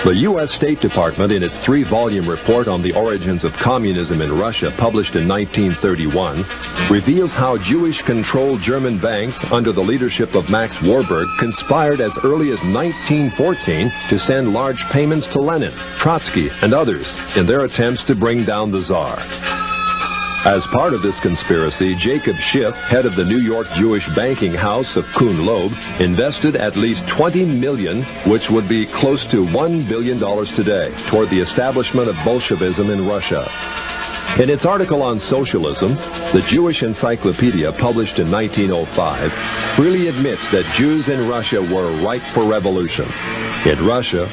The U.S. State Department, in its 3-volume report on the origins of communism in Russia, published in 1931, reveals how Jewish-controlled German banks under the leadership of Max Warburg conspired as early as 1914 to send large payments to Lenin, Trotsky, and others in their attempts to bring down the Tsar. As part of this conspiracy, Jacob Schiff, head of the New York Jewish banking house of Kuhn Loeb, invested at least $20 million, which would be close to $1 billion today, toward the establishment of Bolshevism in Russia. In its article on socialism, the Jewish Encyclopedia, published in 1905, freely admits that Jews in Russia were ripe for revolution. In Russia,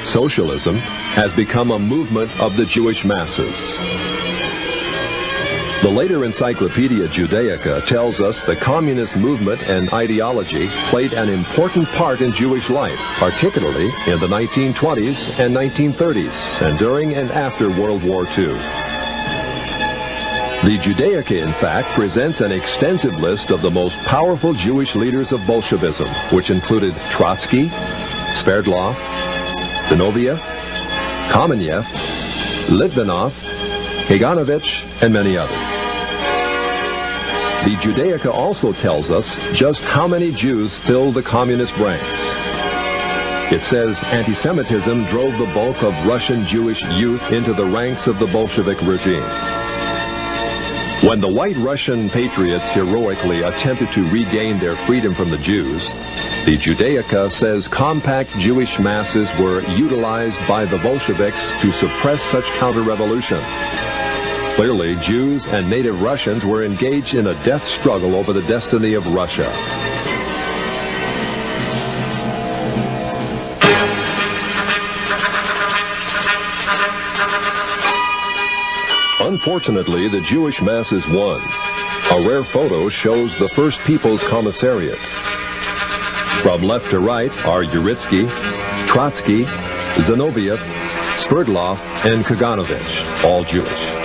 socialism, has become a movement of the Jewish masses. The later Encyclopedia Judaica tells us the communist movement and ideology played an important part in Jewish life, particularly in the 1920s and 1930s, and during and after World War II. The Judaica, in fact, presents an extensive list of the most powerful Jewish leaders of Bolshevism, which included Trotsky, Sverdlov, Zinoviev, Kamenev, Litvinov, Kaganovich, and many others. The Judaica also tells us just how many Jews filled the communist ranks. It says anti-Semitism drove the bulk of Russian Jewish youth into the ranks of the Bolshevik regime. When the white Russian patriots heroically attempted to regain their freedom from the Jews, the Judaica says compact Jewish masses were utilized by the Bolsheviks to suppress such counter-revolution. Clearly, Jews and native Russians were engaged in a death struggle over the destiny of Russia. Unfortunately, the Jewish masses won. A rare photo shows the First People's Commissariat. From left to right are Uritsky, Trotsky, Zinoviev, Sverdlov, and Kaganovich, all Jewish.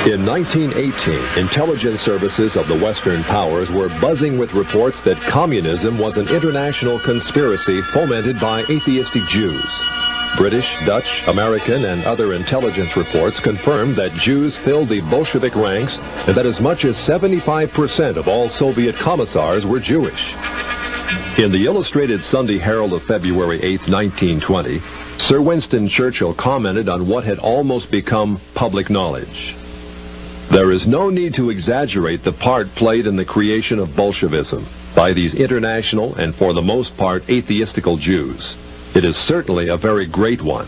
In 1918, intelligence services of the Western powers were buzzing with reports that communism was an international conspiracy fomented by atheistic Jews. British, Dutch, American, and other intelligence reports confirmed that Jews filled the Bolshevik ranks and that as much as 75% of all Soviet commissars were Jewish. In the Illustrated Sunday Herald of February 8, 1920, Sir Winston Churchill commented on what had almost become public knowledge. There is no need to exaggerate the part played in the creation of Bolshevism by these international and for the most part atheistical Jews. It is certainly a very great one.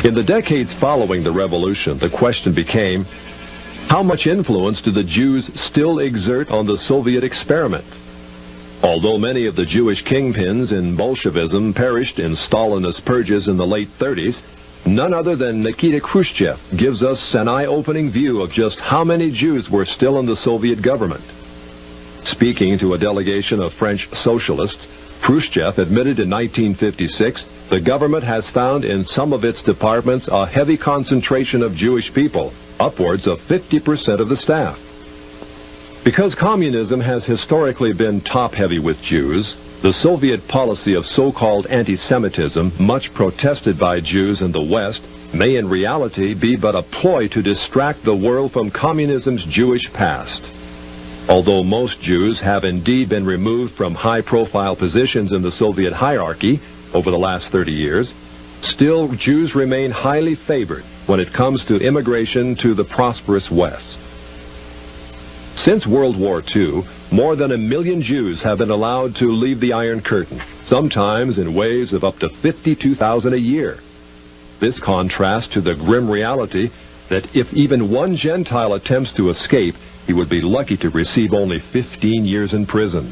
In the decades following the revolution, the question became, how much influence do the Jews still exert on the Soviet experiment? Although many of the Jewish kingpins in Bolshevism perished in Stalinist purges in the late 30s, none other than Nikita Khrushchev gives us an eye-opening view of just how many Jews were still in the Soviet government. Speaking to a delegation of French socialists, Khrushchev admitted in 1956 the government has found in some of its departments a heavy concentration of Jewish people, upwards of 50% of the staff. Because communism has historically been top-heavy with Jews, the Soviet policy of so-called anti-Semitism, much protested by Jews in the West, may in reality be but a ploy to distract the world from communism's Jewish past. Although most Jews have indeed been removed from high-profile positions in the Soviet hierarchy over the last 30 years, still Jews remain highly favored when it comes to immigration to the prosperous West. Since World War II, more than 1 million Jews have been allowed to leave the Iron Curtain, sometimes in waves of up to 52,000 a year. This contrasts to the grim reality that if even one Gentile attempts to escape, he would be lucky to receive only 15 years in prison.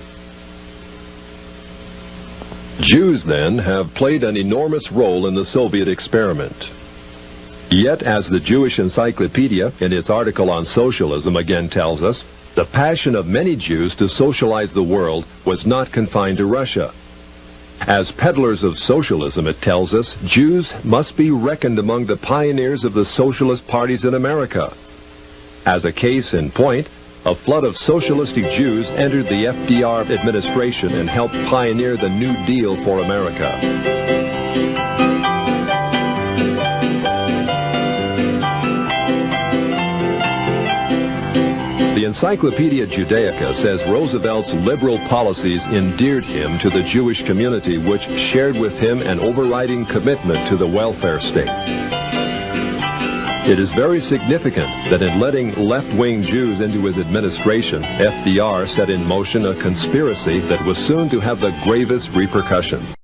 Jews, then, have played an enormous role in the Soviet experiment. Yet, as the Jewish Encyclopedia, in its article on socialism, again tells us, the passion of many Jews to socialize the world was not confined to Russia. As peddlers of socialism, it tells us, Jews must be reckoned among the pioneers of the socialist parties in America. As a case in point, a flood of socialistic Jews entered the FDR administration and helped pioneer the New Deal for America. Encyclopedia Judaica says Roosevelt's liberal policies endeared him to the Jewish community, which shared with him an overriding commitment to the welfare state. It is very significant that in letting left-wing Jews into his administration, FDR set in motion a conspiracy that was soon to have the gravest repercussions.